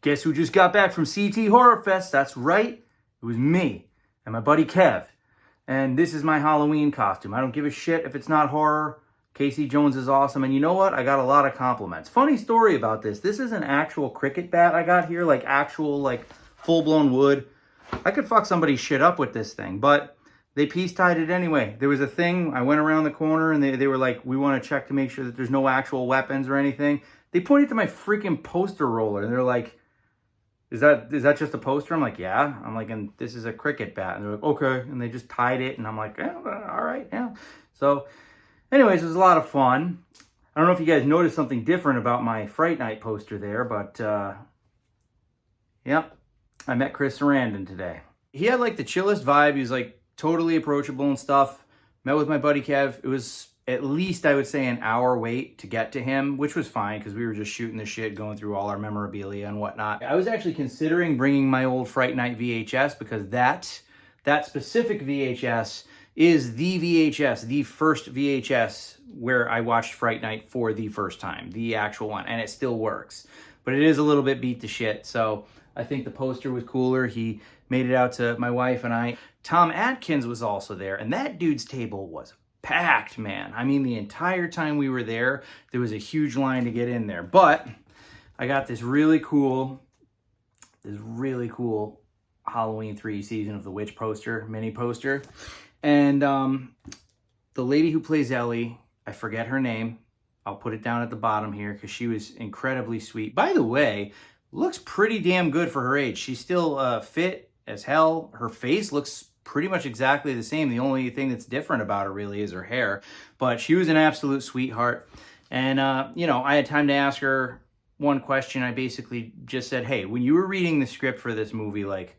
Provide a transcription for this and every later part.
Guess who just got back from CT Horrorfest? That's right, it was me and my buddy Kev. And this is my Halloween costume. I don't give a shit if it's not horror. Casey Jones is awesome. And you know what? I got a lot of compliments. Funny story about this. This is an actual cricket bat I got here, like actual, like full-blown wood. I could fuck somebody's shit up with this thing, but they piece-tied it anyway. There was a thing, I went around the corner and they were like, we want to check to make sure that there's no actual weapons or anything. They pointed to my freaking poster roller and they're like, is that just a poster? I'm like, yeah. I'm like, and this is a cricket bat. And they're like, okay. And they just tied it. And I'm like, yeah, all right, yeah. So anyways, it was a lot of fun. I don't know if you guys noticed something different about my Fright Night poster there, but yep, I met Chris Sarandon today. He had like the chillest vibe. He was like totally approachable and stuff. Met with my buddy Kev. It was at least, I would say, an hour wait to get to him, which was fine because we were just shooting the shit, going through all our memorabilia and whatnot. I was actually considering bringing my old Fright Night VHS because that specific VHS is the VHS, the first VHS where I watched Fright Night for the first time, the actual one, and it still works. But it is a little bit beat to shit, so I think the poster was cooler. He made it out to my wife and I. Tom Atkins was also there, and that dude's table was packed, man. I mean, the entire time we were there, there was a huge line to get in there. But I got this really cool Halloween 3 Season of the Witch poster, mini poster. And the lady who plays Ellie, I forget her name. I'll put it down at the bottom here because she was incredibly sweet. By the way, looks pretty damn good for her age. She's still fit as hell. Her face looks pretty much exactly the same. The only thing that's different about her really is her hair. But she was an absolute sweetheart. And, you know, I had time to ask her one question. I basically just said, hey, when you were reading the script for this movie, like,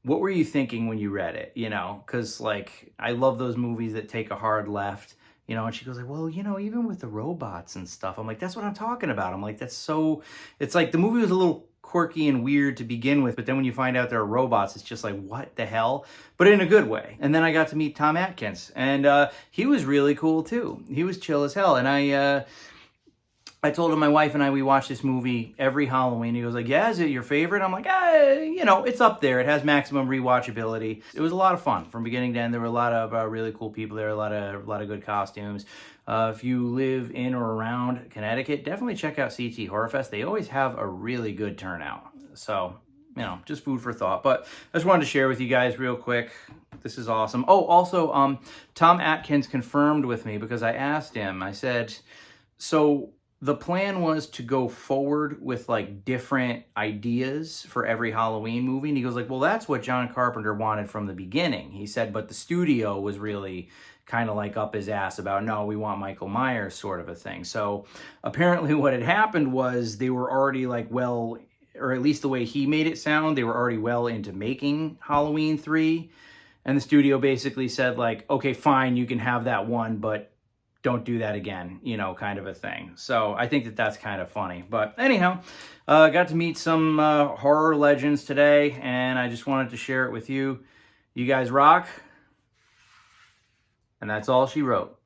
what were you thinking when you read it? You know, because, like, I love those movies that take a hard left. You know, and she goes like, well, you know, even with the robots and stuff, I'm like, that's what I'm talking about. I'm like, that's so, it's like the movie was a little quirky and weird to begin with, but then when you find out there are robots, it's just like, what the hell? But in a good way. And then I got to meet Tom Atkins, and he was really cool too. He was chill as hell. And I told him, my wife and I, we watch this movie every Halloween. He goes like, yeah, is it your favorite? I'm like, you know, it's up there. It has maximum rewatchability. It was a lot of fun from beginning to end. There were a lot of really cool people there, a lot of good costumes. If you live in or around Connecticut, definitely check out CT Horrorfest. They always have a really good turnout. So, you know, just food for thought. But I just wanted to share with you guys real quick. This is awesome. Oh, also, Tom Atkins confirmed with me because I asked him, I said, so the plan was to go forward with like different ideas for every Halloween movie. And he goes like, well, that's what John Carpenter wanted from the beginning. He said, but the studio was really kind of like up his ass about, no, we want Michael Myers sort of a thing. So apparently what had happened was they were already like, well, or at least the way he made it sound, they were already well into making Halloween 3. And the studio basically said like, okay, fine, you can have that one, but don't do that again, you know, kind of a thing. So I think that that's kind of funny. But anyhow, got to meet some horror legends today, and I just wanted to share it with you. You guys rock. And that's all she wrote.